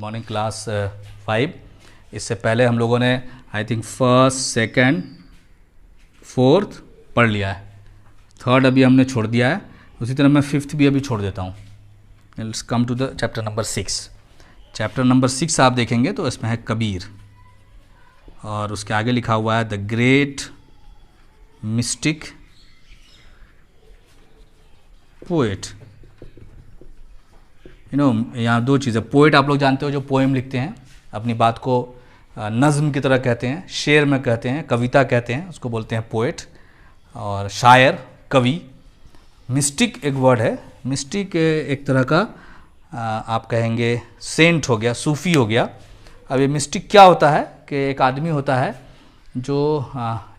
Morning class 5। इससे पहले हम लोगों ने I think first, second, fourth पढ़ लिया है, थर्ड अभी हमने छोड़ दिया है। उसी तरह मैं फिफ्थ भी अभी छोड़ देता हूँ। Let's come to the chapter number 6। Chapter number 6 आप देखेंगे तो इसमें है कबीर, और उसके आगे लिखा हुआ है द ग्रेट मिस्टिक पोएट। यहाँ दो चीज़ें, पोएट आप लोग जानते हो जो पोएम लिखते हैं, अपनी बात को नज़्म की तरह कहते हैं, शेर में कहते हैं, कविता कहते हैं, उसको बोलते हैं पोएट। और शायर, कवि। मिस्टिक एक वर्ड है, मिस्टिक एक तरह का आप कहेंगे सेंट हो गया, सूफ़ी हो गया। अब ये मिस्टिक क्या होता है कि एक आदमी होता है जो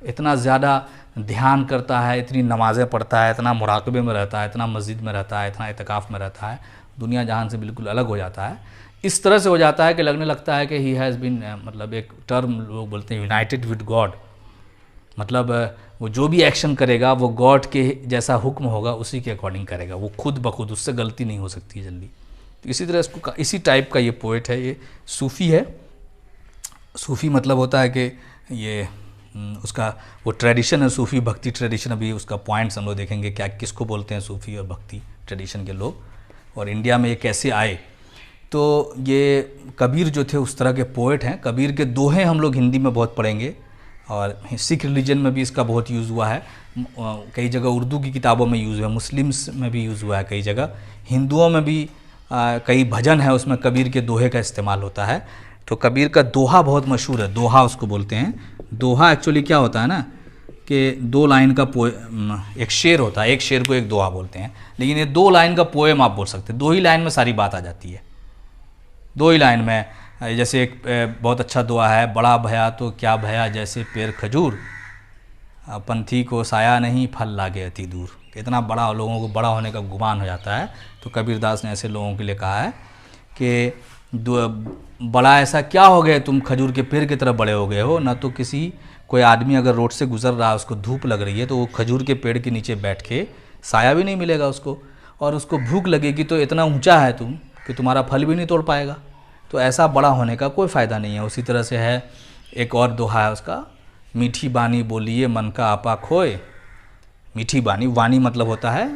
इतना ज़्यादा ध्यान करता है, इतनी नमाज़ें पढ़ता है, इतना मुराकबे में रहता है, इतना मस्जिद में रहता है, इतना इत्तिकाफ़ में रहता है, दुनिया जहान से बिल्कुल अलग हो जाता है। इस तरह से हो जाता है कि लगने लगता है कि ही हैज़ बीन, मतलब एक टर्म लोग बोलते हैं यूनाइटेड विद गॉड, मतलब वो जो भी एक्शन करेगा वो गॉड के जैसा हुक्म होगा उसी के अकॉर्डिंग करेगा, वो खुद ब खुद, उससे गलती नहीं हो सकती जल्दी। तो इसी तरह इसको, इसी टाइप का ये पोएट है, ये सूफ़ी है। सूफ़ी मतलब होता है कि ये उसका वो ट्रेडिशन है, सूफ़ी भक्ति ट्रेडिशन। अभी उसका पॉइंट्स हम लोग देखेंगे क्या किसको बोलते हैं सूफ़ी और भक्ति ट्रेडिशन के लोग, और इंडिया में ये कैसे आए। तो ये कबीर जो थे उस तरह के पोएट हैं। कबीर के दोहे हम लोग हिंदी में बहुत पढ़ेंगे, और सिख रिलीजन में भी इसका बहुत यूज़ हुआ है, कई जगह उर्दू की किताबों में यूज़ हुआ है, मुस्लिम्स में भी यूज़ हुआ है कई जगह, हिंदुओं में भी कई भजन है उसमें कबीर के दोहे का इस्तेमाल होता है। तो कबीर का दोहा बहुत मशहूर है, दोहा उसको बोलते हैं। दोहा एक्चुअली क्या होता है ना कि 2 लाइन का एक शेर होता है, एक शेर को एक दोहा बोलते हैं, लेकिन ये 2 लाइन का पोएम आप बोल सकते हैं। 2 ही लाइन में सारी बात आ जाती है, 2 ही लाइन में। जैसे एक बहुत अच्छा दुआ है, बड़ा भया तो क्या भया जैसे पेड़ खजूर, पंथी को साया नहीं फल लागे अति दूर। इतना बड़ा, लोगों को बड़ा होने का गुमान हो जाता है। तो कबीरदास ने ऐसे लोगों के लिए कहा है कि बड़ा ऐसा क्या हो गए तुम, खजूर के पेड़ की तरह बड़े हो गए हो। ना तो किसी कोई आदमी अगर रोड से गुजर रहा है, उसको धूप लग रही है, तो वो खजूर के पेड़ के नीचे बैठ के साया भी नहीं मिलेगा उसको, और उसको भूख लगेगी तो इतना ऊंचा है तुम कि तुम्हारा फल भी नहीं तोड़ पाएगा। तो ऐसा बड़ा होने का कोई फ़ायदा नहीं है। उसी तरह से है एक और दोहा है उसका, मीठी बानी बोलिए मन का आपा खोए। मीठी बानी, वाणी मतलब होता है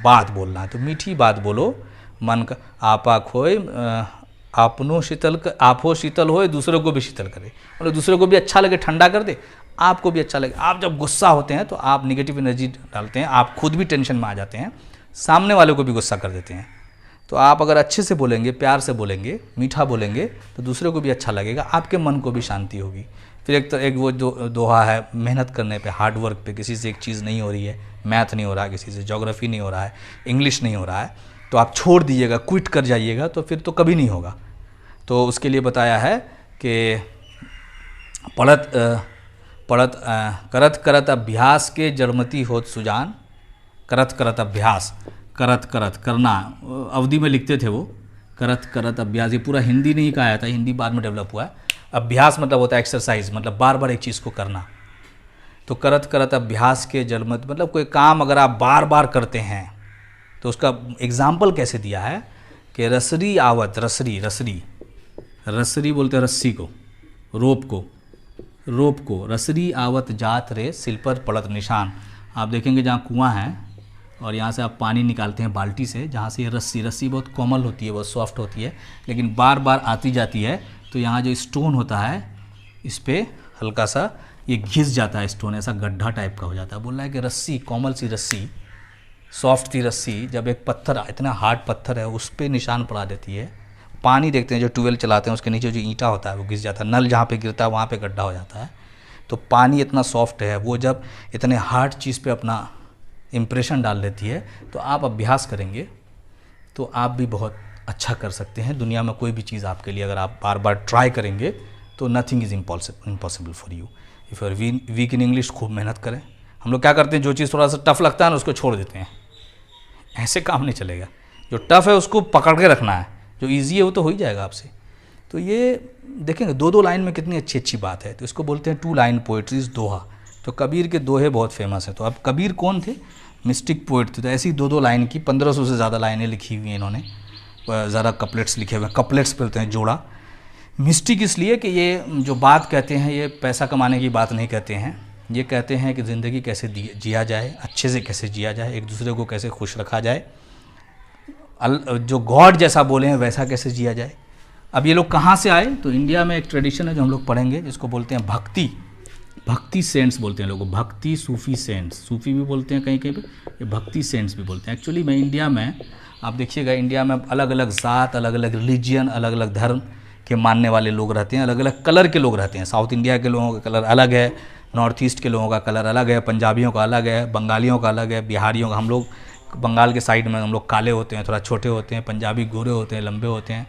बात बोलना है, तो मीठी बात बोलो मन का आपा खोए, आपनो शीतल, आप हो शीतल होए, दूसरों को भी शीतल करे, मतलब दूसरों को भी अच्छा लगे, ठंडा कर दे, आपको भी अच्छा लगे। आप जब गुस्सा होते हैं तो आप निगेटिव एनर्जी डालते हैं, आप खुद भी टेंशन में आ जाते हैं, सामने वाले को भी गुस्सा कर देते हैं। तो आप अगर अच्छे से बोलेंगे, प्यार से बोलेंगे, मीठा बोलेंगे, तो दूसरे को भी अच्छा लगेगा, आपके मन को भी शांति होगी। फिर एक वो दोहा है मेहनत करने पे, हार्ड वर्क पे। किसी से एक चीज़ नहीं हो रही है, मैथ नहीं हो रहा है, किसी से ज्योग्राफी नहीं हो रहा है, इंग्लिश नहीं हो रहा है, तो आप छोड़ दीजिएगा, क्विट कर जाइएगा, तो फिर तो कभी नहीं होगा। तो उसके लिए बताया है कि करत करत अभ्यास के जड़मती होत सुजान। करत करत अभ्यास, करत करत करना, अवधि में लिखते थे वो, करत करत अभ्यास। ये पूरा हिंदी नहीं कहा था, हिंदी बाद में डेवलप हुआ है। अभ्यास मतलब होता है एक्सरसाइज, मतलब बार बार एक चीज़ को करना। तो करत करत अभ्यास के जलमत, मतलब कोई काम अगर आप बार बार करते हैं तो उसका एग्जाम्पल कैसे दिया है कि रसरी आवत, रसरी बोलते हैं रस्सी को, रोप को रसरी आवत जात रे सिल पर पड़त निशान। आप देखेंगे जहाँ कुआं है और यहाँ से आप पानी निकालते हैं बाल्टी से, जहाँ से ये रस्सी बहुत कोमल होती है, बहुत सॉफ्ट होती है, लेकिन बार बार आती जाती है, तो यहाँ जो स्टोन होता है इस पर हल्का सा ये घिस जाता है, स्टोन ऐसा गड्ढा टाइप का हो जाता है। बोल रहा है कि रस्सी, कोमल सी रस्सी, सॉफ्ट सी रस्सी, जब एक पत्थर, इतना हार्ड पत्थर है, उस पर निशान पड़ा देती है। पानी देखते हैं जो ट्यूबवेल चलाते हैं, उसके नीचे जो ईंटा होता है वो घिस जाता है, नल जहाँ पे गिरता है वहाँ पे गड्ढा हो जाता है। तो पानी इतना सॉफ्ट है, वो जब इतने हार्ड चीज़ पे अपना इम्प्रेशन डाल देती है, तो आप अभ्यास करेंगे तो आप भी बहुत अच्छा कर सकते हैं। दुनिया में कोई भी चीज़ आपके लिए अगर आप बार बार ट्राई करेंगे तो nothing is impossible for you if you are weak in English. खूब मेहनत करें। हम लोग क्या करते हैं, जो चीज़ थोड़ा सा टफ लगता है ना उसको छोड़ देते हैं, ऐसे काम नहीं चलेगा। जो टफ है उसको पकड़ के रखना है, जो ईजी है वो तो हो ही जाएगा आपसे। तो ये देखेंगे 2-2 लाइन में कितनी अच्छी अच्छी बात है। तो इसको बोलते हैं 2 लाइन पोइट्रीज, दोहा। तो कबीर के दोहे बहुत फेमस हैं। तो अब कबीर कौन थे? मिस्टिक पोइट थे। तो ऐसी 2-2 लाइन की 1500 से ज़्यादा लाइनें लिखी हुई हैं इन्होंने, ज़्यादा कपलेट्स लिखे हुए हैं। कपलेट्स बोलते हैं जोड़ा। मिस्टिक इसलिए कि ये जो बात कहते हैं ये पैसा कमाने की बात नहीं कहते हैं, ये कहते हैं कि ज़िंदगी कैसे जिया जाए, अच्छे से कैसे जिया जाए, एक दूसरे को कैसे खुश रखा जाए, जो गॉड जैसा बोले हैं वैसा कैसे जिया जाए। अब ये लोग कहाँ से आए, तो इंडिया में एक ट्रेडिशन है जो हम लोग पढ़ेंगे जिसको बोलते हैं भक्ति सेंट्स बोलते हैं लोग, भक्ति सूफी सेंट्स, सूफी भी बोलते हैं कहीं कहीं पे, ये भक्ति सेंट्स भी बोलते हैं। एक्चुअली मैं इंडिया में, आप देखिएगा इंडिया में अलग अलग ज़ात, अलग अलग रिलीजियन, अलग अलग धर्म के मानने वाले लोग रहते हैं, अलग अलग कलर के लोग रहते हैं। साउथ इंडिया के लोगों का कलर अलग है, नॉर्थ ईस्ट के लोगों का कलर अलग है, पंजाबियों का अलग है, बंगालियों का अलग है, बिहारियों का, हम लोग बंगाल के साइड में हम लोग काले होते हैं, थोड़ा छोटे होते हैं, पंजाबी गोरे होते हैं, लंबे होते हैं,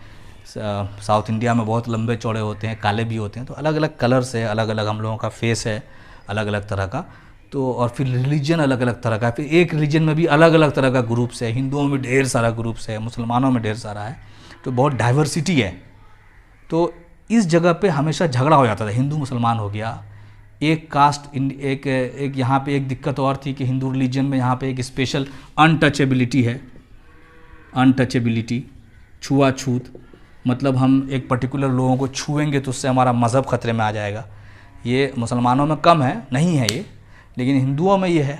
साउथ इंडिया में बहुत लंबे चौड़े होते हैं, काले भी होते हैं। तो अलग अलग कलर्स है, अलग अलग हम लोगों का फेस है अलग अलग तरह का। तो और फिर रिलीजन अलग अलग तरह का है, फिर एक रिलीजन में भी अलग अलग तरह का ग्रुप्स है, हिंदुओं में ढेर सारा ग्रुप्स है, मुसलमानों में ढेर सारा है, तो बहुत डाइवर्सिटी है। तो इस जगह पे हमेशा झगड़ा हो जाता था, हिंदू मुसलमान हो गया, एक कास्ट एक यहाँ पे एक दिक्कत और थी कि हिंदू रिलीजन में यहाँ पे एक स्पेशल अनटचेबिलिटी है, अनटचेबिलिटी, छुआछूत, मतलब हम एक पर्टिकुलर लोगों को छुएंगे तो उससे हमारा मज़हब ख़तरे में आ जाएगा। ये मुसलमानों में कम है, नहीं है ये, लेकिन हिंदुओं में ये है,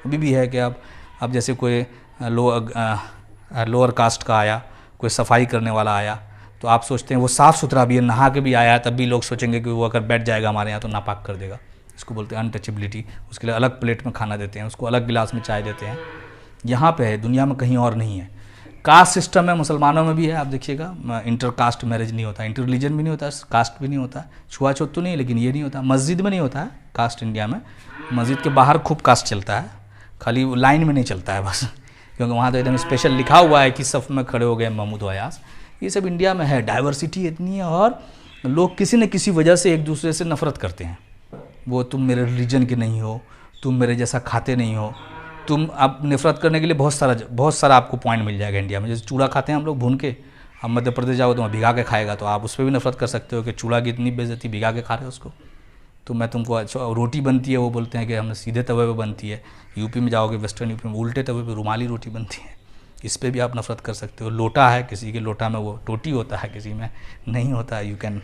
अभी भी है कि अब जैसे कोई लोअर कास्ट का आया, कोई सफाई करने वाला आया, तो आप सोचते हैं वो साफ़ सुथरा भी है, नहा के भी आया, तब भी लोग सोचेंगे कि वो अगर बैठ जाएगा हमारे यहाँ तो नापाक कर देगा। इसको बोलते हैं अनटचेबिलिटी। उसके लिए अलग प्लेट में खाना देते हैं, उसको अलग गिलास में चाय देते हैं। यहाँ पे है, दुनिया में कहीं और नहीं है। कास्ट सिस्टम है, मुसलमानों में भी है, आप देखिएगा इंटर कास्ट मैरिज नहीं होता, इंटर रिलीजन भी नहीं होता, कास्ट भी नहीं होता, छुआछूत तो नहीं, लेकिन ये नहीं होता। मस्जिद में नहीं होता है कास्ट इंडिया में, मस्जिद के बाहर खूब कास्ट चलता है, खाली लाइन में नहीं चलता है बस, क्योंकि वहाँ तो एकदम स्पेशल लिखा हुआ है कि सफ़ में खड़े हो गए महमूद अयास। ये सब इंडिया में है, डाइवर्सिटी इतनी है, और लोग किसी न किसी वजह से एक दूसरे से नफ़रत करते हैं। वो तुम मेरे रिलीजन के नहीं हो, तुम मेरे जैसा खाते नहीं हो, तुम अब नफ़रत करने के लिए बहुत सारा आपको पॉइंट मिल जाएगा इंडिया में। जैसे चूड़ा खाते हैं हम लोग भून के, अब मध्य प्रदेश जाओ तो भिगा के खाएगा, तो आप उस पर भी नफ़रत कर सकते हो कि चूड़ा की इतनी बेइज्जती, भिगा के खा रहे हो उसको। तो मैं तुमको, अच्छा रोटी बनती है, वो बोलते हैं कि हम सीधे तवे पे बनती है, यूपी में जाओगे वेस्टर्न यूपी में उल्टे तवे पे रुमाली रोटी बनती है, इस पर भी आप नफ़रत कर सकते हो। लोटा है, किसी के लोटा में वो टोटी होता है, किसी में नहीं होता है, यू कैन।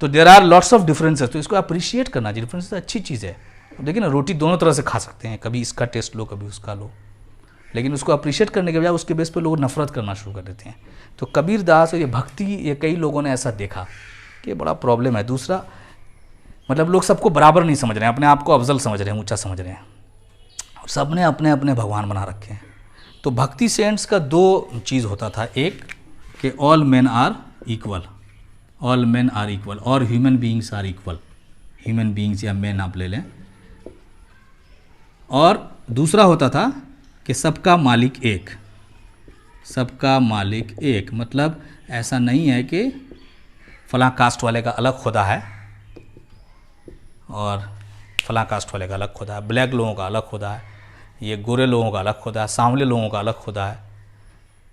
तो there are lots of differences, तो इसको अप्रिशिएट करना चाहिए। डिफरेंस अच्छी चीज़ है। देखिए ना, रोटी दोनों तरह से खा सकते हैं, कभी इसका टेस्ट लो, कभी उसका लो, लेकिन उसको अप्रिशिएट करने के बजाय उसके बेस पे लोग नफरत करना शुरू कर देते हैं। तो कबीर दास और ये भक्ति, ये कई लोगों ने ऐसा देखा कि बड़ा प्रॉब्लम है। दूसरा, मतलब लोग सबको बराबर नहीं समझ रहे हैं, अपने आप को अफजल समझ रहे हैं, ऊंचा समझ रहे हैं, और सब ने अपने अपने भगवान बना रखे हैं। तो भक्ति सेंट्स का दो चीज़ होता था, एक कि all men are equal, all men are equal, और human beings are equal, human beings या मेन आप ले लें। और दूसरा होता था कि सबका मालिक एक, सबका मालिक एक, मतलब ऐसा नहीं है कि फलां कास्ट वाले का अलग खुदा है और फलां कास्ट वाले का अलग खुदा है, ब्लैक लोगों का अलग खुदा है, ये गोरे लोगों का अलग खुदा है, सांवले लोगों का अलग खुदा है,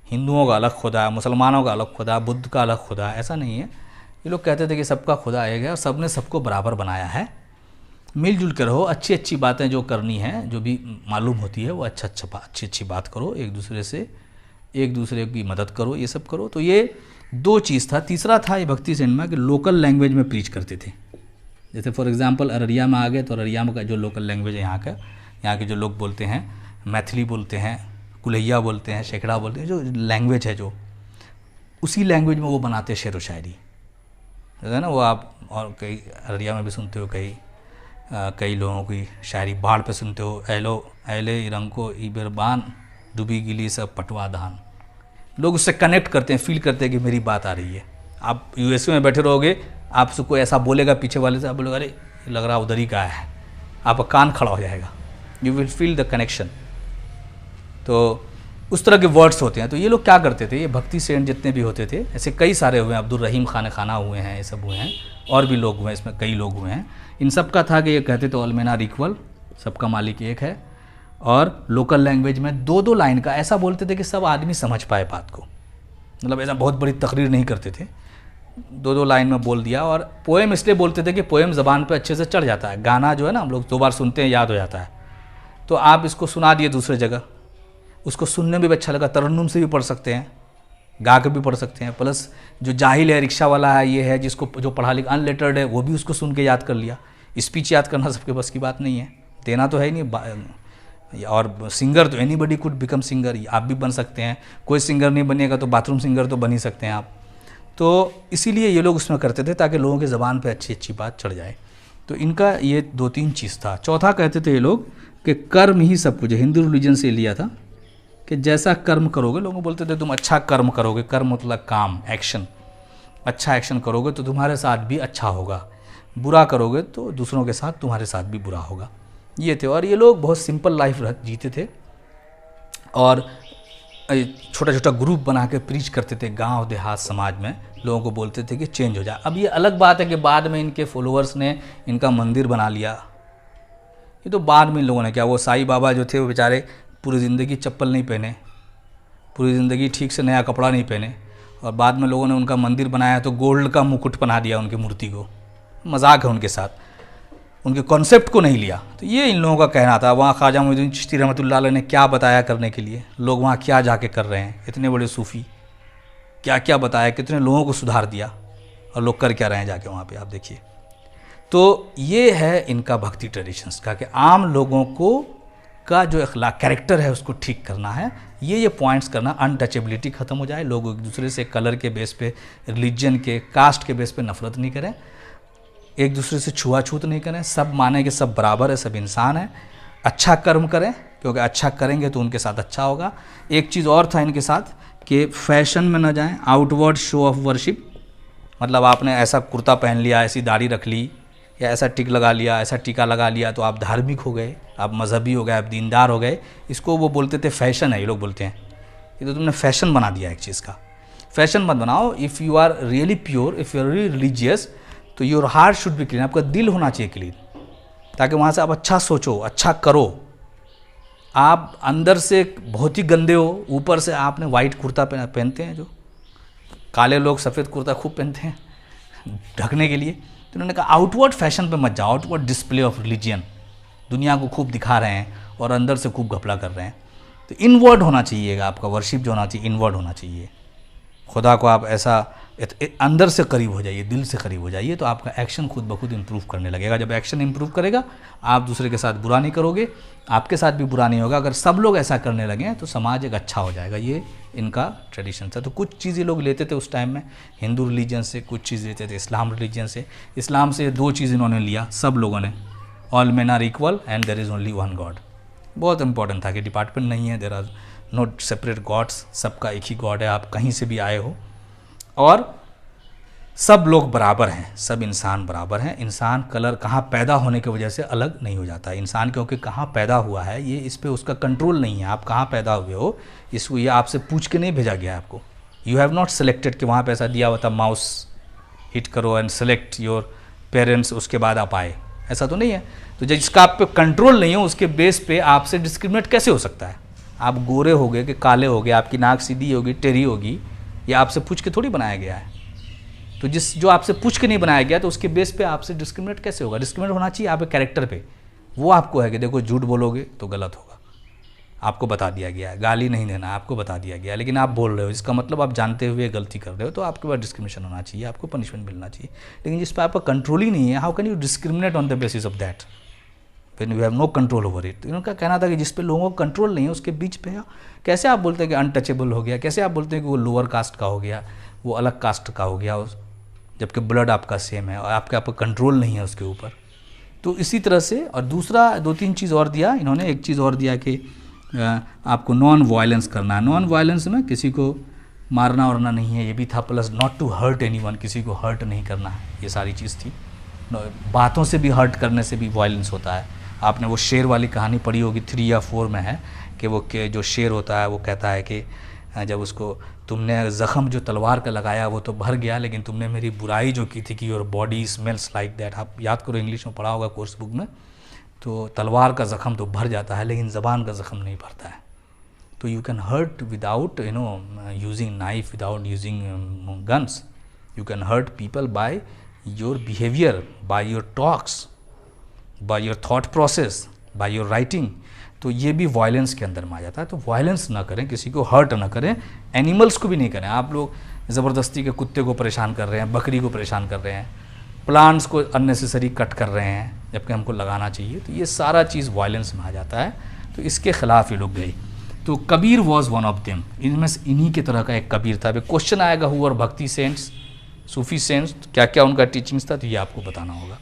हिंदुओं का अलग खुदा है, मुसलमानों का अलग खुदा है, बुद्ध का अलग खुदा है। ऐसा नहीं है। ये लोग कहते थे कि सबका खुदा एक है और सब ने सबको बराबर बनाया है, मिलजुल कर रहो, अच्छी अच्छी बातें जो करनी है, जो भी मालूम होती है वो अच्छी अच्छी बात करो, एक दूसरे से, एक दूसरे की मदद करो, ये सब करो। तो ये दो चीज़ था। तीसरा था ये भक्ति सेंट में कि लोकल लैंग्वेज में प्रीच करते थे। जैसे फॉर एग्जांपल अररिया में आ गए तो अररिया में का जो लोकल लैंग्वेज है यहाँ का, यहाँ के जो लोग बोलते हैं, मैथिली बोलते हैं, कुलैया बोलते हैं, शेखड़ा बोलते हैं, जो लैंग्वेज है जो, उसी लैंग्वेज में वो बनाते शेर व शायरी, है ना। वो आप और कई अररिया में भी सुनते हो, कई लोगों की शायरी बाढ़ पे सुनते हो, एलो एले इरंको इबरबान डूबी गिली सब पटवा धान। लोग उससे कनेक्ट करते हैं, फील करते हैं कि मेरी बात आ रही है। आप यूएसए में बैठे रहोगे, आपसे कोई ऐसा बोलेगा पीछे वाले से, आप बोलोगे अरे लग रहा उधर ही का है, आपका कान खड़ा हो जाएगा, you will feel the connection. तो उस तरह के वर्ड्स होते हैं। तो ये लोग क्या करते थे, ये भक्ति सेंट जितने भी होते थे, ऐसे कई सारे हुए हैं, अब्दुल रहीम खाना हुए हैं, ये सब हुए हैं, और भी लोग हुए हैं, इसमें कई लोग हुए हैं। इन सब का था कि ये कहते थे ऑल मेन आर इक्वल, सबका मालिक एक है, और लोकल लैंग्वेज में दो दो लाइन का ऐसा बोलते थे कि सब आदमी समझ पाए बात को, मतलब ऐसा बहुत बड़ी तकरीर नहीं करते थे, दो दो लाइन में बोल दिया। और पोएम इसलिए बोलते थे कि पोएम ज़बान पे अच्छे से चढ़ जाता है, गाना जो है ना हम लोग 2 बार सुनते हैं याद हो जाता है, तो आप इसको सुना दिए दूसरे जगह, उसको सुनने में भी अच्छा लगा, तरन्नुम से भी पढ़ सकते हैं, गा के भी पढ़ सकते हैं। प्लस जो जाहिल है, रिक्शा वाला है, ये है जिसको जो पढ़ा लिखा अनलेटर्ड है, वो भी उसको सुन के याद कर लिया। स्पीच याद करना सबके बस की बात नहीं है, देना तो है ही नहीं। और सिंगर तो एनीबडी कुड बिकम सिंगर, आप भी बन सकते हैं। कोई सिंगर नहीं बनेगा तो बाथरूम सिंगर तो बन ही सकते हैं आप। तो इसीलिए ये लोग उसमें करते थे ताकि लोगों की ज़बान पे अच्छी अच्छी बात चढ़ जाए। तो इनका ये 2-3 चीज़ था। चौथा कहते थे ये लोग कि कर्म ही सब कुछ है, हिंदू रिलीजन से लिया था कि जैसा कर्म करोगे, लोग बोलते थे तुम अच्छा कर्म करोगे, कर्म मतलब काम, एक्शन, अच्छा एक्शन करोगे तो तुम्हारे साथ भी अच्छा होगा, बुरा करोगे तो दूसरों के साथ तुम्हारे साथ भी बुरा होगा, ये थे। और ये लोग बहुत सिंपल लाइफ जीते थे और छोटा छोटा ग्रुप बना के प्रीच करते थे गांव देहात समाज में, लोगों को बोलते थे कि चेंज हो जाए। अब ये अलग बात है कि बाद में इनके फॉलोअर्स ने इनका मंदिर बना लिया, ये तो बाद में इन लोगों ने क्या। वो साईं बाबा जो थे वो बेचारे पूरी ज़िंदगी चप्पल नहीं पहने, पूरी ज़िंदगी ठीक से नया कपड़ा नहीं पहने, और बाद में लोगों ने उनका मंदिर बनाया तो गोल्ड का मुकुट बना दिया उनकी मूर्ति को। मजाक है उनके साथ, उनके कॉन्सेप्ट को नहीं लिया। तो ये इन लोगों का कहना था। वहाँ ख्वाजा मोइनुद्दीन चिश्ती रहमतुल्लाह अलैह ने क्या बताया करने के लिए, लोग वहाँ क्या जाके कर रहे हैं, इतने बड़े सूफ़ी क्या क्या बताया, कितने लोगों को सुधार दिया, और लोग कर क्या रहे हैं जाके वहाँ पे, आप देखिए। तो ये है इनका भक्ति ट्रेडिशंस का कि आम लोगों को का जो अखलाक कैरेक्टर है उसको ठीक करना है, ये पॉइंट्स करना, अनटचेबिलिटी ख़त्म हो जाए, लोग एक दूसरे से कलर के बेस पे, रिलीजन के, कास्ट के बेस पे नफरत नहीं करें, एक दूसरे से छुआछूत नहीं करें, सब माने कि सब बराबर है, सब इंसान है, अच्छा कर्म करें क्योंकि अच्छा करेंगे तो उनके साथ अच्छा होगा। एक चीज़ और था इनके साथ कि फैशन में न जाएं, आउटवर्ड शो ऑफ वर्शिप, मतलब आपने ऐसा कुर्ता पहन लिया, ऐसी दाढ़ी रख ली, या ऐसा टिक लगा लिया, ऐसा टीका लगा लिया तो आप धार्मिक हो गए, आप मजहबी हो गए, आप दीनदार हो गए। इसको वो बोलते थे फैशन है, ये लोग बोलते हैं ये तो तुमने फैशन बना दिया एक चीज़ का। फैशन मत बनाओ। If you are really pure, if you are really religious, तो your heart should be clean, आपका दिल होना चाहिए क्लीन, ताकि वहाँ से आप अच्छा सोचो, अच्छा करो। आप अंदर से बहुत ही गंदे हो, ऊपर से आपने वाइट कुर्ता पहनते हैं, जो काले लोग सफ़ेद कुर्ता खूब पहनते हैं ढकने के लिए। तो उन्होंने कहा आउटवर्ड फैशन पे मत जाओ, आउटवर्ड डिस्प्ले ऑफ रिलीजियन, दुनिया को खूब दिखा रहे हैं और अंदर से खूब घपला कर रहे हैं। तो इनवर्ड होना चाहिएगा आपका वर्शिप, जो होना चाहिए इनवर्ड होना चाहिए। खुदा को आप ऐसा अंदर से करीब हो जाइए, दिल से करीब हो जाइए, तो आपका एक्शन खुद ब खुद इम्प्रूव करने लगेगा। जब एक्शन इम्प्रूव करेगा, आप दूसरे के साथ बुरा नहीं करोगे, आपके साथ भी बुरा नहीं होगा। अगर सब लोग ऐसा करने लगे तो समाज एक अच्छा हो जाएगा। ये इनका ट्रेडिशन था। तो कुछ चीज़ें लोग लेते थे उस टाइम में हिंदू रिलीजन से, कुछ चीज़ लेते थे इस्लाम रिलीजन से। इस्लाम से 2 चीज़ इन्होंने लिया सब लोगों ने, all men are equal and there is only one God. बहुत इंपॉर्टेंट था कि डिपार्टमेंट नहीं है, there are no separate gods, सबका एक ही गॉड है, आप कहीं से भी आए हो, और सब लोग बराबर हैं, सब इंसान बराबर हैं। इंसान कलर कहाँ पैदा होने की वजह से अलग नहीं हो जाता। इंसान क्योंकि कहाँ पैदा हुआ है, ये इस पे उसका कंट्रोल नहीं है। आप कहाँ पैदा हुए हो, इसको ये आपसे पूछ के नहीं भेजा गया है आपको। यू हैव नॉट सेलेक्टेड कि वहाँ पे ऐसा दिया हुआ था माउस हिट करो एंड सेलेक्ट योर पेरेंट्स, उसके बाद आप आए, ऐसा तो नहीं है। तो जिसका आप पे कंट्रोल नहीं हो उसके बेस पे आपसे डिस्क्रिमिनेट कैसे हो सकता है। आप गोरे हो गए कि काले हो गए, आपकी नाक सीधी होगी टेढ़ी होगी, ये आपसे पूछ के थोड़ी बनाया गया है। तो जो आपसे पूछ के नहीं बनाया गया तो उसके बेस पे आपसे डिस्क्रिमिनेट कैसे होगा। डिस्क्रिमिनेट होना चाहिए आपके कैरेक्टर पे, वो आपको है कि देखो झूठ बोलोगे तो गलत होगा, आपको बता दिया गया है। गाली नहीं देना, आपको बता दिया गया है, लेकिन आप बोल रहे हो, इसका मतलब आप जानते हुए गलती कर रहे हो, तो आपके पास डिस्क्रिमिनेशन होना चाहिए, आपको पनिशमेंट मिलना चाहिए। लेकिन जिस पर आपका कंट्रोल ही नहीं है, how can you discriminate on the basis of that when you have no control over it. तो इनका कहना था कि जिस पे लोगों का कंट्रोल नहीं है उसके बीच पे कैसे आप बोलते हैं कि अनटचेबल हो गया, कैसे आप बोलते हैं कि वो लोअर कास्ट का हो गया, वो अलग कास्ट का हो गया, जबकि ब्लड आपका सेम है और आपका कंट्रोल नहीं है उसके ऊपर। तो इसी तरह से, और दूसरा 2-3 चीज़ और दिया इन्होंने। एक चीज़ और दिया कि आपको नॉन वायलेंस करना है। नॉन वायलेंस में किसी को मारना वरना नहीं है, ये भी था। Plus not to hurt anyone, किसी को हर्ट नहीं करना है, ये सारी चीज़ थी। बातों से भी हर्ट करने से भी वायलेंस होता है। आपने वो शेर वाली कहानी पढ़ी होगी, 3 या 4 में है कि वो जो शेर होता है वो कहता है कि जब उसको तुमने ज़ख़म जो तलवार का लगाया वो तो भर गया, लेकिन तुमने मेरी बुराई जो की थी कि your body smells like that, आप याद करो, इंग्लिश में पढ़ा होगा कोर्स बुक में। तो तलवार का ज़ख़म तो भर जाता है लेकिन ज़बान का ज़ख़म नहीं भरता है। तो you can hurt without using knife, without using guns, you can hurt people by your behaviour, by your talks, by your thought process, by your writing. तो ये भी वायलेंस के अंदर में आ जाता है। तो वायलेंस ना करें, किसी को हर्ट ना करें, एनिमल्स को भी नहीं करें। आप लोग ज़बरदस्ती के कुत्ते को परेशान कर रहे हैं, बकरी को परेशान कर रहे हैं, प्लांट्स को अननेसेसरी कट कर रहे हैं जबकि हमको लगाना चाहिए, तो ये सारा चीज़ वायलेंस में आ जाता है। तो इसके ख़िलाफ़ ये लोग गए। तो Kabir was one of them, इनमें से इन्हीं की तरह का एक कबीर था। अभी क्वेश्चन आएगा हु आर भक्ति सेंट्स, सूफी सेंट्स, क्या क्या उनका टीचिंग्स था, तो ये आपको बताना होगा।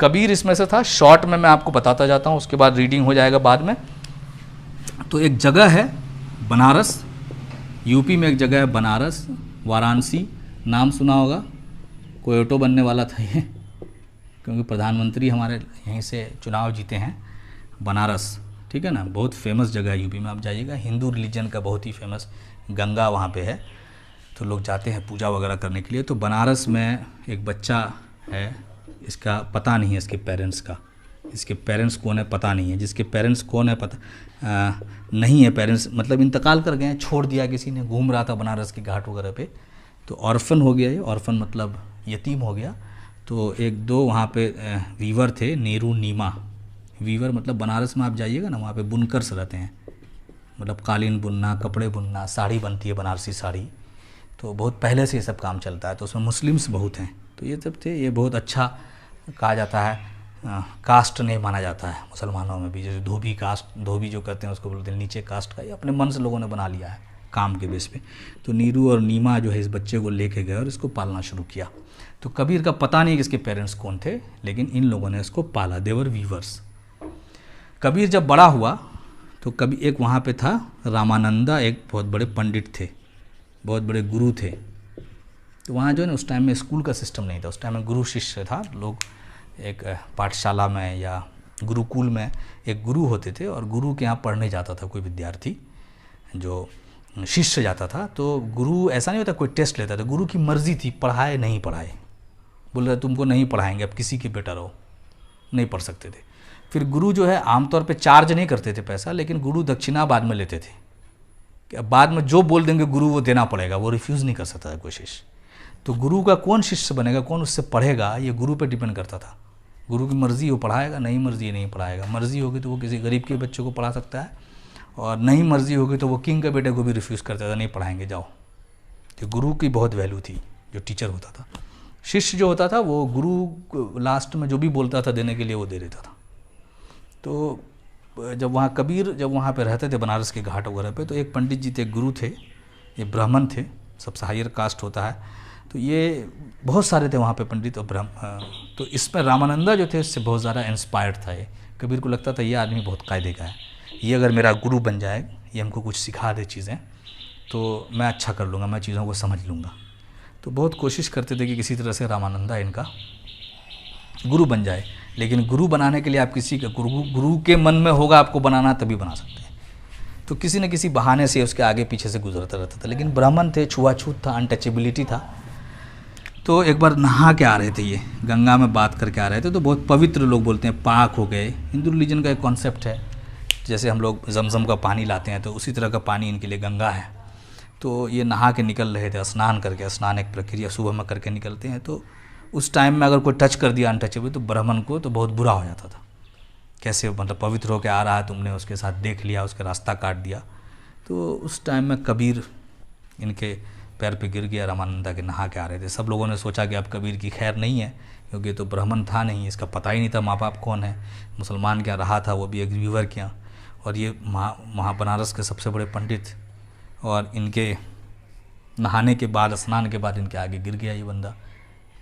कबीर इसमें से था। शॉर्ट में मैं आपको बताता जाता हूँ, उसके बाद रीडिंग हो जाएगा बाद में। तो एक जगह है बनारस, यूपी में एक जगह है बनारस, वाराणसी, नाम सुना होगा। कोई ऑटो बनने वाला था ये, क्योंकि प्रधानमंत्री हमारे यहीं से चुनाव जीते हैं। बनारस, ठीक है ना, बहुत फेमस जगह है यूपी में। आप जाइएगा, हिंदू रिलीजन का बहुत ही फेमस, गंगा वहाँ पे है, तो लोग जाते हैं पूजा वगैरह करने के लिए। तो बनारस में एक बच्चा है, इसका पता नहीं है इसके पेरेंट्स का, इसके पेरेंट्स कौन है पता नहीं है, जिसके पेरेंट्स कौन है पता नहीं है, पेरेंट्स मतलब इंतकाल कर गए हैं, छोड़ दिया किसी ने, घूम रहा था बनारस के घाट वगैरह पे, तो ऑर्फन हो गया ये, ऑर्फन मतलब यतीम हो गया। तो एक दो वहाँ पे वीवर थे, नेहरू नीमा, वीवर मतलब बनारस में आप जाइएगा ना, वहाँ पे बुनकर रहते हैं, मतलब कालीन बुनना, कपड़े बुनना, साड़ी बनती है बनारसी साड़ी, तो बहुत पहले से ये सब काम चलता है। तो उसमें मुस्लिम्स बहुत हैं, तो ये सब थे। ये बहुत अच्छा कहा जाता है, कास्ट नहीं माना जाता है मुसलमानों में भी, जैसे धोबी कास्ट, धोबी जो करते हैं उसको बोलते हैं नीचे कास्ट का, ये अपने मन से लोगों ने बना लिया है काम के बेस पे। तो नीरू और नीमा जो है इस बच्चे को लेके गए और इसको पालना शुरू किया। तो कबीर का पता नहीं कि इसके पेरेंट्स कौन थे, लेकिन इन लोगों ने इसको पाला, देवर वीवर्स। कबीर जब बड़ा हुआ तो कभी एक वहाँ पे था रामानंदा, एक बहुत बड़े पंडित थे, बहुत बड़े गुरु थे। तो वहाँ जो है ना, उस टाइम में स्कूल का सिस्टम नहीं था, उस टाइम में गुरु शिष्य था। लोग एक पाठशाला में या गुरुकुल में एक गुरु होते थे, और गुरु के यहाँ पढ़ने जाता था कोई विद्यार्थी, जो शिष्य जाता था। तो गुरु ऐसा नहीं होता कोई टेस्ट लेता था, गुरु की मर्जी थी, पढ़ाए नहीं पढ़ाए, बोल रहे तुमको नहीं पढ़ाएंगे, अब किसी के बेटा रहो, नहीं पढ़ सकते थे। फिर गुरु जो है आमतौर पे चार्ज नहीं करते थे पैसा, लेकिन गुरु दक्षिणा बाद में लेते थे, कि अब बाद में जो बोल देंगे गुरु वो देना पड़ेगा, वो रिफ्यूज़ नहीं कर सकता था कोई शिष्य। तो गुरु का कौन शिष्य बनेगा, कौन उससे पढ़ेगा, ये गुरु पे डिपेंड करता था। गुरु की मर्जी वो पढ़ाएगा, नहीं मर्जी नहीं पढ़ाएगा। मर्जी होगी तो वो किसी गरीब के बच्चों को पढ़ा सकता है, और नहीं मर्जी होगी तो वो किंग के बेटे को भी रिफ्यूज़ करता था, नहीं पढ़ाएंगे जाओ। तो गुरु की बहुत वैल्यू थी, जो टीचर होता था। शिष्य जो होता था वो गुरु लास्ट में जो भी बोलता था देने के लिए वो दे देता था। तो जब वहाँ कबीर जब वहाँ पे रहते थे बनारस के घाट वगैरह पे, तो एक पंडित जी थे, गुरु थे, ये ब्राह्मण थे, सबसे हायर कास्ट होता है। तो ये बहुत सारे थे वहाँ पे पंडित और ब्राह्मण। तो इसमें रामानंदा जो थे इससे बहुत ज़्यादा इंस्पायर्ड था। ये कबीर को लगता था ये आदमी बहुत कायदे का है, ये अगर मेरा गुरु बन जाए, ये हमको कुछ सिखा दे चीज़ें, तो मैं अच्छा कर लूँगा, मैं चीज़ों को समझ लूँगा। तो बहुत कोशिश करते थे कि किसी तरह से रामानंदा इनका गुरु बन जाए। लेकिन गुरु बनाने के लिए आप किसी का गुरु के मन में होगा आपको बनाना, तभी बना सकते हैं। तो किसी न किसी बहाने से उसके आगे पीछे से गुजरता रहता था। लेकिन ब्राह्मण थे, छुआछूत था, अनटचेबिलिटी था। तो एक बार नहा के आ रहे थे, ये गंगा में बात करके आ रहे थे, तो बहुत पवित्र, लोग बोलते हैं पाक हो गए। हिंदू रिलीजन का एक कॉन्सेप्ट है, जैसे हम लोग जमजम का पानी लाते हैं तो उसी तरह का पानी इनके लिए गंगा है। तो ये नहा के निकल रहे थे, स्नान करके, स्नान एक प्रक्रिया सुबह में करके निकलते हैं। तो उस टाइम में अगर कोई टच कर दिया अनटचेबल, तो ब्राह्मण को तो बहुत बुरा हो जाता था, कैसे मतलब पवित्र होकर आ रहा है, तुमने उसके साथ देख लिया, उसका रास्ता काट दिया। तो उस टाइम में कबीर इनके पैर पे गिर गया, रामानंदा के नहा के आ रहे थे। सब लोगों ने सोचा कि अब कबीर की खैर नहीं है, क्योंकि तो ब्राह्मण था नहीं, इसका पता ही नहीं था माँ बाप कौन है, मुसलमान क्या रहा था, वो भी एक व्यूवर क्या, और ये वहाँ बनारस के सबसे बड़े पंडित, और इनके नहाने के बाद, स्नान के बाद इनके आगे गिर गया ये बंदा।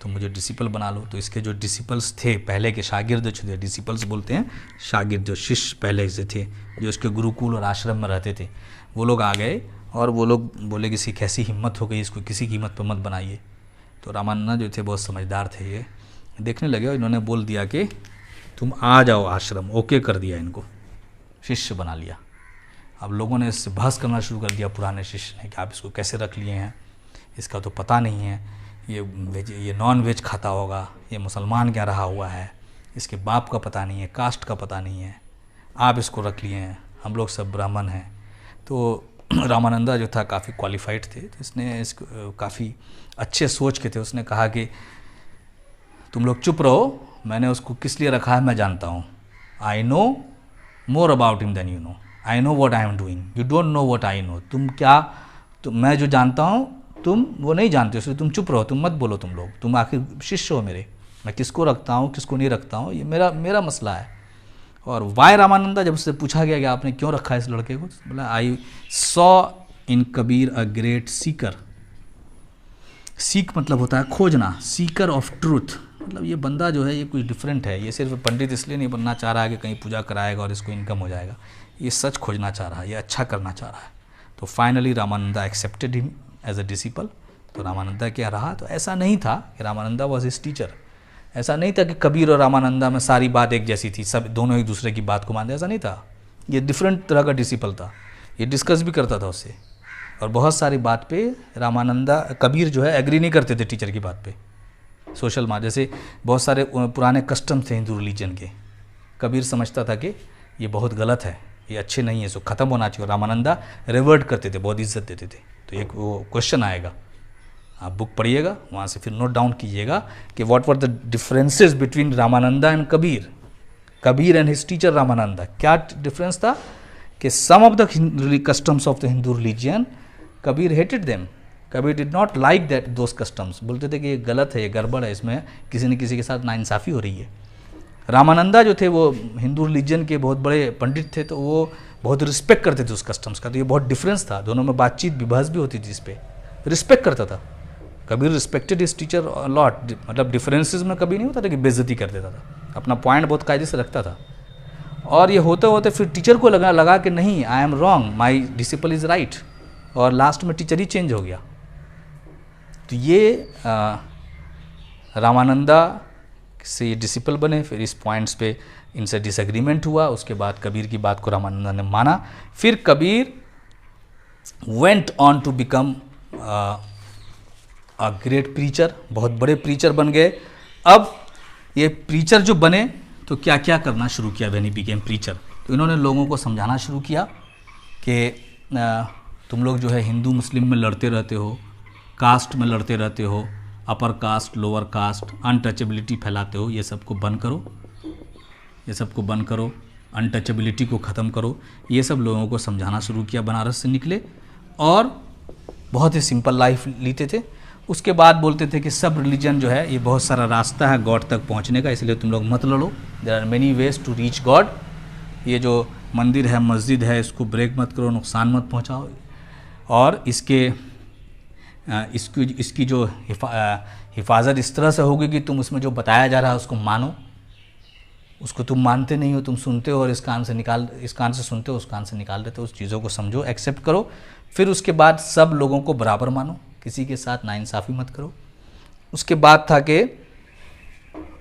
तो मुझे डिसिपल बना लो। तो इसके जो डिसिपल्स थे, पहले के शागिर्द जो थे, डिसिपल्स बोलते हैं, शागिर्द जो शिष्य पहले से थे, जो इसके गुरुकुल और आश्रम में रहते थे, वो लोग आ गए और वो लोग बोले कि इसकी कैसी हिम्मत हो गई, इसको किसी कीमत पर मत बनाइए। तो रामानंदा जो थे बहुत समझदार थे, ये देखने लगे और इन्होंने बोल दिया कि तुम आ जाओ आश्रम, ओके कर दिया, इनको शिष्य बना लिया। अब लोगों ने इससे बहस करना शुरू कर दिया, पुराने शिष्य ने, कि आप इसको कैसे रख लिए हैं, इसका तो पता नहीं है, ये नॉन वेज खाता होगा, ये मुसलमान क्या रहा हुआ है, इसके बाप का पता नहीं है, कास्ट का पता नहीं है, आप इसको रख लिए हैं, हम लोग सब ब्राह्मण हैं। तो रामानंदा जो था काफ़ी क्वालिफाइड थे, तो इसने इसको काफ़ी अच्छे सोच के थे, उसने कहा कि तुम लोग चुप रहो, मैंने उसको किस लिए रखा है मैं जानता हूँ, I know more about him then you know, I know what I am doing, you don't know what I know. तुम क्या, मैं जो जानता हूँ तुम वो नहीं जानते हो, इसलिए तुम चुप रहो, तुम मत बोलो, तुम लोग, तुम आखिर शिष्य हो मेरे, मैं किसको रखता हूँ किसको नहीं रखता हूँ ये मेरा मसला है। और वाई रामानंदा, जब उससे पूछा गया कि आपने क्यों रखा है इस लड़के को, बोला I saw in Kabir a great Sikar. Seek मतलब होता है खोजना, सीकर ऑफ ट्रूथ, मतलब ये बंदा जो है ये कुछ डिफरेंट है, ये सिर्फ पंडित इसलिए नहीं बनना चाह रहा है कि कहीं पूजा कराएगा और इसको इनकम हो जाएगा, ये सच खोजना चाह रहा है, ये अच्छा करना चाह रहा है। तो finally Ramananda accepted him as a disciple. तो रामानंदा क्या रहा, तो ऐसा नहीं था कि रामानंदा वॉज हिज टीचर, ऐसा नहीं था कि कबीर और रामानंदा में सारी बात एक जैसी थी, सब दोनों एक दूसरे की बात को मानते, ऐसा नहीं था। ये डिफरेंट तरह का डिसिपल था, ये डिस्कस भी करता था उससे, और बहुत सारी बात पे रामानंदा कबीर जो है एग्री नहीं करते थे टीचर की बात पे। सोशल मार जैसे बहुत सारे पुराने कस्टम थे हिंदू रिलीजन के, कबीर समझता था कि ये बहुत गलत है, ये अच्छे नहीं है, इसको ख़त्म होना चाहिए। रामानंदा रिवर्ट करते थे, बहुत इज्जत देते थे। तो एक वो क्वेश्चन आएगा, आप बुक पढ़िएगा, वहाँ से फिर नोट डाउन कीजिएगा कि what were the differences between Ramananda and Kabir, Kabir and his teacher Ramananda. क्या डिफरेंस था कि some of the customs of the Hindu religion Kabir hated them, Kabir did not like that those customs, बोलते थे कि ये गलत है, ये गड़बड़ है, इसमें किसी न किसी के साथ नाइंसाफ़ी हो रही है। रामानंदा जो थे वो हिंदू रिलीजन के बहुत बड़े पंडित थे, तो वो बहुत रिस्पेक्ट करते थे उस कस्टम्स का। तो ये बहुत डिफरेंस था, दोनों में बातचीत विभास भी होती थी, इस पर रिस्पेक्ट करता था Kabir, respected his teacher lot. मतलब डिफरेंसेस में कभी नहीं होता था कि बेइज्जती कर देता था, अपना पॉइंट बहुत कायदे से रखता था। और ये होते होते फिर टीचर को लगा कि नहीं, I am wrong, my disciple is right, और लास्ट में टीचर ही चेंज हो गया। तो ये रामानंदा से ये डिसिपल बने। फिर इस पॉइंट्स पे इनसे डिसएग्रीमेंट हुआ, उसके बाद कबीर की बात को रामानंदा ने माना। फिर Kabir went on to become a great preacher, बहुत बड़े प्रीचर बन गए। अब ये प्रीचर जो बने तो क्या क्या करना शुरू किया व्हेन ही बिकेम प्रीचर। तो इन्होंने लोगों को समझाना शुरू किया कि तुम लोग जो है हिंदू मुस्लिम में लड़ते रहते हो, कास्ट में लड़ते रहते हो, upper caste lower caste, untouchability फैलाते हो, ये सबको बंद करो, ये सबको बंद करो, अनटचेबिलिटी को ख़त्म करो। ये सब लोगों को समझाना शुरू किया। बनारस से निकले और बहुत ही सिंपल लाइफ जीते थे। उसके बाद बोलते थे कि सब रिलीजन जो है ये बहुत सारा रास्ता है गॉड तक पहुंचने का, इसलिए तुम लोग मत लड़ो, there are many ways to reach God. ये जो मंदिर है मस्जिद है इसको ब्रेक मत करो, नुकसान मत पहुंचाओ, और इसकी जो हिफाजत इस तरह से होगी कि तुम उसमें जो बताया जा रहा है उसको मानो। उसको तुम मानते नहीं हो, तुम सुनते हो और इस कान से सुनते हो, उस कान से निकाल देते हो। उस चीज़ों को समझो, एक्सेप्ट करो। फिर उसके बाद सब लोगों को बराबर मानो, किसी के साथ नाइंसाफ़ी मत करो। उसके बाद था कि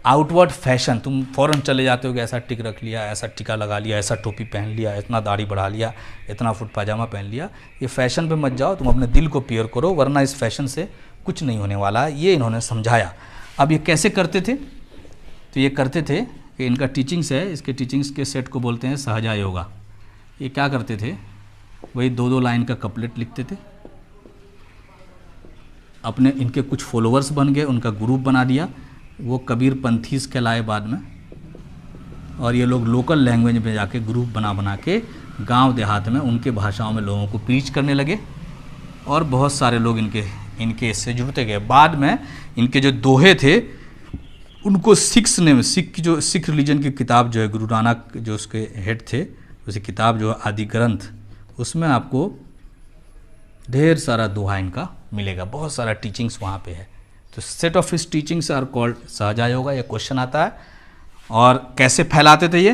आउटवर्ड फैशन, तुम फ़ौरन चले जाते हो कि ऐसा टिक रख लिया, ऐसा टिका लगा लिया, ऐसा टोपी पहन लिया, इतना दाढ़ी बढ़ा लिया, इतना फुट पाजामा पहन लिया। ये फैशन पे मत जाओ, तुम अपने दिल को प्योर करो, वरना इस फैशन से कुछ नहीं होने वाला है। ये इन्होंने समझाया। अब ये कैसे करते थे, तो ये करते थे कि इनका टीचिंग्स है, इसके टीचिंग्स के सेट को बोलते हैं सहजा योगा। ये क्या करते थे, वही 2-2 लाइन का कपलेट लिखते थे। अपने इनके कुछ फॉलोअर्स बन गए, उनका ग्रुप बना दिया, वो कबीर पंथीस कहलाए बाद में। और ये लोग लोकल लैंग्वेज में जाके ग्रुप बना के गांव देहात में उनके भाषाओं में लोगों को प्रीच करने लगे, और बहुत सारे लोग इनके इससे जुड़ते गए। बाद में इनके जो दोहे थे उनको सिख रिलीजन की किताब जो है, गुरु नानक जो उसके हेड थे, उसी किताब जो है आदि ग्रंथ, उसमें आपको ढेर सारा दोहा इनका मिलेगा, बहुत सारा टीचिंग्स वहाँ पे है। तो set of his teachings are called Sahaja yoga. ये क्वेश्चन आता है। और कैसे फैलाते थे ये,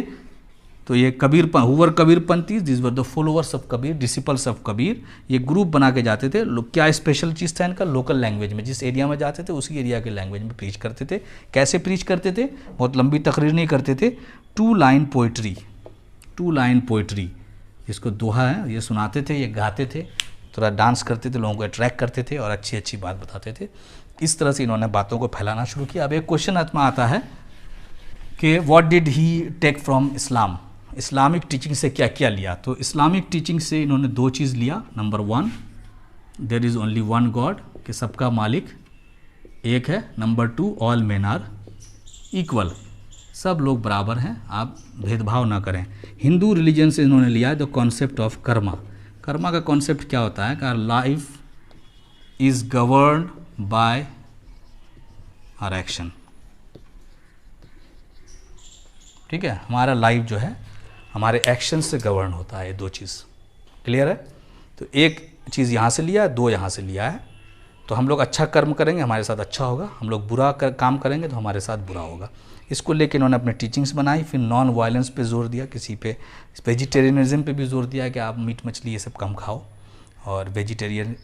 तो ये हुवर Kabir Panthi, this were the followers of Kabir, disciples of Kabir. ये ग्रुप बना के जाते थे। क्या स्पेशल चीज़ था इनका, लोकल लैंग्वेज में, जिस एरिया में जाते थे उसी एरिया के लैंग्वेज में प्रीच करते थे। कैसे प्रीच करते थे, बहुत लंबी तकरीर नहीं करते थे, 2 लाइन पोइट्री, इसको दोहा है, ये सुनाते थे, ये गाते थे, थोड़ा डांस करते थे, लोगों को अट्रैक्ट करते थे और अच्छी अच्छी बात बताते थे। इस तरह से इन्होंने बातों को फैलाना शुरू किया। अब एक क्वेश्चन आत्मा आता है कि what did he take from Islam, Islamic teaching से क्या क्या लिया। तो इस्लामिक टीचिंग से इन्होंने 2 चीज़ लिया। Number 1, there is only one God, कि सबका मालिक एक है। Number 2, all men are equal, सब लोग बराबर हैं, आप भेदभाव ना करें। हिंदू रिलीजन से इन्होंने लिया the concept of karma. Karma का कॉन्सेप्ट क्या होता है कि life is governed by our action. ठीक है, हमारा लाइफ जो है हमारे एक्शन से गवर्न होता है। ये दो चीज़ क्लियर है। तो एक चीज़ यहाँ से लिया है, दो यहाँ से लिया है। तो हम लोग अच्छा कर्म करेंगे हमारे साथ अच्छा होगा, हम लोग बुरा काम करेंगे तो हमारे साथ बुरा होगा। इसको लेके इन्होंने अपने टीचिंग्स बनाई। फिर नॉन वायलेंस पे जोर दिया, किसी पे वेजिटेरियनिज्म पे भी जोर दिया कि आप मीट मछली ये सब कम खाओ और वेजिटेरियन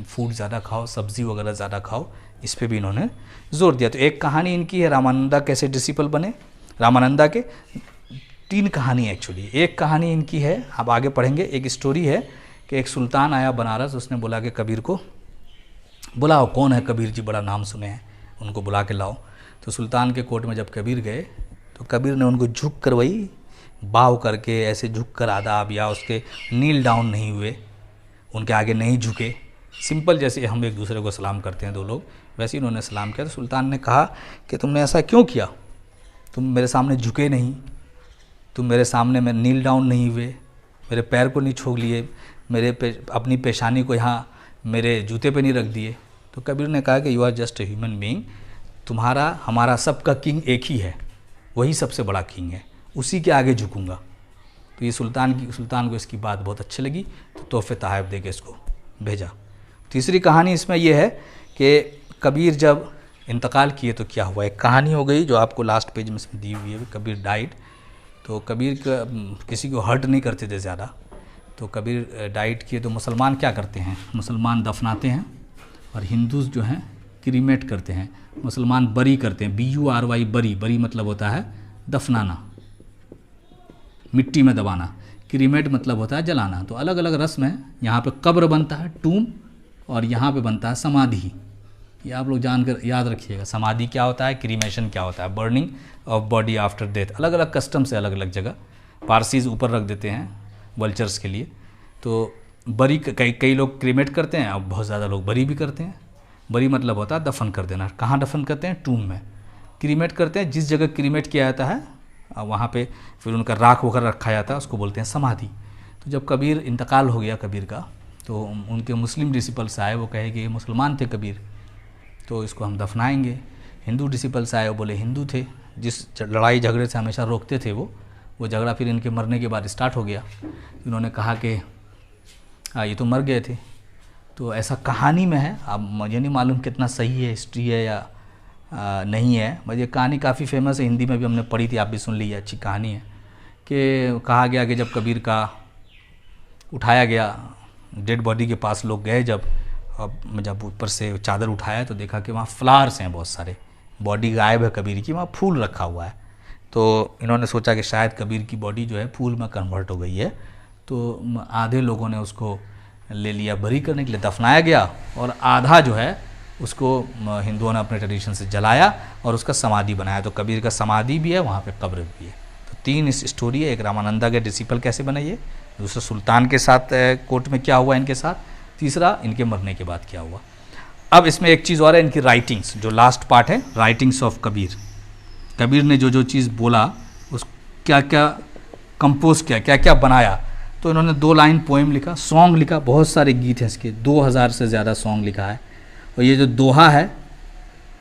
फूड ज़्यादा खाओ, सब्ज़ी वगैरह ज़्यादा खाओ, इस पे भी इन्होंने जोर दिया। तो एक कहानी इनकी है रामानंदा कैसे डिसिपल बने। रामानंदा के 3 कहानी एक्चुअली। एक कहानी इनकी है, आप आगे पढ़ेंगे। एक स्टोरी है कि एक सुल्तान आया बनारस, उसने बोला कि कबीर को बुलाओ, कौन है कबीर जी, बड़ा नाम सुने हैं, उनको बुला के लाओ। तो सुल्तान के कोर्ट में जब कबीर गए तो कबीर ने उनको झुक कर, वही बाव करके ऐसे झुक कर आदाब, या उसके नील डाउन नहीं हुए, उनके आगे नहीं झुके, सिंपल जैसे हम एक दूसरे को सलाम करते हैं दो लोग, वैसे ही उन्होंने सलाम किया। तो सुल्तान ने कहा कि तुमने ऐसा क्यों किया, तुम मेरे सामने झुके नहीं, तुम मेरे सामने में नील डाउन नहीं हुए, मेरे पैर को नहीं छू लिए, अपनी पेशानी को यहाँ मेरे जूते पे नहीं रख दिए। तो कबीर ने कहा कि you are just a human being, तुम्हारा हमारा सबका किंग एक ही है, वही सबसे बड़ा किंग है, उसी के आगे झुकूंगा। तो ये सुल्तान को इसकी बात बहुत अच्छी लगी, तो तोहफे तहाइफ दे के इसको भेजा। तीसरी कहानी इसमें यह है कि कबीर जब इंतकाल किए तो क्या हुआ। एक कहानी हो गई जो आपको लास्ट पेज में दी हुई है, कबीर डाइड। तो कबीर किसी को हर्ट नहीं करते थे ज़्यादा, तो कबीर डाइट किए। तो मुसलमान क्या करते हैं, मुसलमान दफनाते हैं और हिंदूज जो हैं क्रीमेट करते हैं। मुसलमान बरी करते हैं, BURY बरी, बरी मतलब होता है दफनाना, मिट्टी में दबाना। क्रीमेट मतलब होता है जलाना। तो अलग अलग रस्म है। यहाँ पे कब्र बनता है, टूम, और यहाँ पे बनता है समाधि। ये आप लोग जानकर याद रखिएगा, समाधि क्या होता है, क्रीमेशन क्या होता है, burning of body after death. अलग अलग कस्टम से अलग अलग जगह पारसीज ऊपर रख देते हैं वल्चर्स के लिए। तो बरी कई लोग क्रीमेट करते हैं और बहुत ज़्यादा लोग बरी भी करते हैं। बरी मतलब होता है दफन कर देना। कहाँ दफन करते हैं, टूम में। क्रीमेट करते हैं, जिस जगह क्रीमेट किया जाता है वहाँ पे फिर उनका राख वगैरह रखा जाता है, उसको बोलते हैं समाधि। तो जब कबीर इंतकाल हो गया कबीर का, तो उनके मुस्लिम डिसिपल्स आए, वो कहे कि ये मुसलमान थे कबीर, तो इसको हम दफनाएंगे। हिंदू डिसिपल्स आए, वो बोले हिंदू थे, जिस लड़ाई झगड़े से हमेशा रोकते थे वो झगड़ा फिर इनके मरने के बाद स्टार्ट हो गया। इन्होंने कहा कि ये तो मर गए थे। तो ऐसा कहानी में है, अब मुझे नहीं मालूम कितना सही है, हिस्ट्री है या नहीं है। मुझे कहानी काफ़ी फेमस है, हिंदी में भी हमने पढ़ी थी, आप भी सुन लीजिए, अच्छी कहानी है। कि कहा गया कि जब कबीर का उठाया गया, डेड बॉडी के पास लोग गए जब ऊपर से चादर उठाया तो देखा कि वहाँ फ्लावर्स हैं बहुत सारे, बॉडी गायब है कबीर की, वहाँ फूल रखा हुआ है। तो इन्होंने सोचा कि शायद कबीर की बॉडी जो है फूल में कन्वर्ट हो गई है। तो आधे लोगों ने उसको ले लिया बरी करने के लिए, दफनाया गया, और आधा जो है उसको हिंदुओं ने अपने ट्रेडिशन से जलाया और उसका समाधि बनाया। तो कबीर का समाधि भी है, वहाँ पे कब्र भी है। तो 3 इस स्टोरी है। एक रामानंदा के डिसिपल कैसे बने ये, दूसरा सुल्तान के साथ कोर्ट में क्या हुआ इनके साथ, तीसरा इनके मरने के बाद क्या हुआ। अब इसमें एक चीज़ और है, इनकी राइटिंग्स, जो लास्ट पार्ट है, राइटिंग्स ऑफ कबीर। कबीर ने जो चीज़ बोला, उस क्या क्या कंपोज किया, क्या क्या बनाया। तो इन्होंने 2 लाइन पोएम लिखा, सॉन्ग लिखा, बहुत सारे गीत हैं इसके, 2000 से ज़्यादा सॉन्ग लिखा है। और ये जो दोहा है,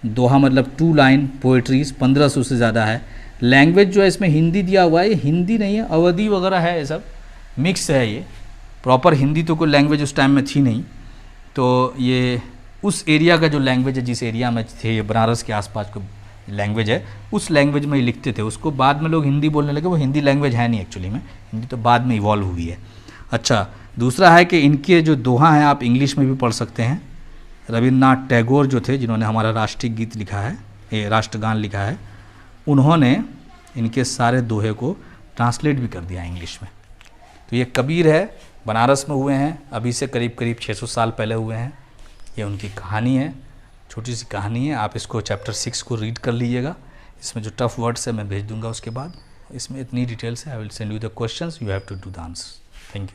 दोहा मतलब 2 लाइन पोएट्रीज, 1500 से ज़्यादा है। लैंग्वेज जो है इसमें हिंदी दिया हुआ है, ये हिंदी नहीं है, अवधी वगैरह है, ये सब मिक्स है। ये प्रॉपर हिंदी तो कोई लैंग्वेज उस टाइम में थी नहीं। तो ये उस एरिया का जो लैंग्वेज है, जिस एरिया में थे, बनारस के आसपास को लैंग्वेज है, उस लैंग्वेज में ही लिखते थे। उसको बाद में लोग हिंदी बोलने लगे, वो हिंदी लैंग्वेज है नहीं एक्चुअली में, हिंदी तो बाद में इवॉल्व हुई है। अच्छा, दूसरा है कि इनके जो दोहा हैं आप इंग्लिश में भी पढ़ सकते हैं। रविन्द्रनाथ टैगोर जो थे, जिन्होंने हमारा राष्ट्रीय गीत लिखा है, ये राष्ट्रगान लिखा है, उन्होंने इनके सारे दोहे को ट्रांसलेट भी कर दिया इंग्लिश में। तो ये कबीर है, बनारस में हुए हैं, अभी से करीब 600 साल पहले हुए हैं। ये उनकी कहानी है, छोटी सी कहानी है। आप इसको चैप्टर 6 को रीड कर लीजिएगा। इसमें जो टफ वर्ड्स है मैं भेज दूंगा उसके बाद। इसमें इतनी डिटेल्स है। I will send you the questions, you have to do the answer. Thank you.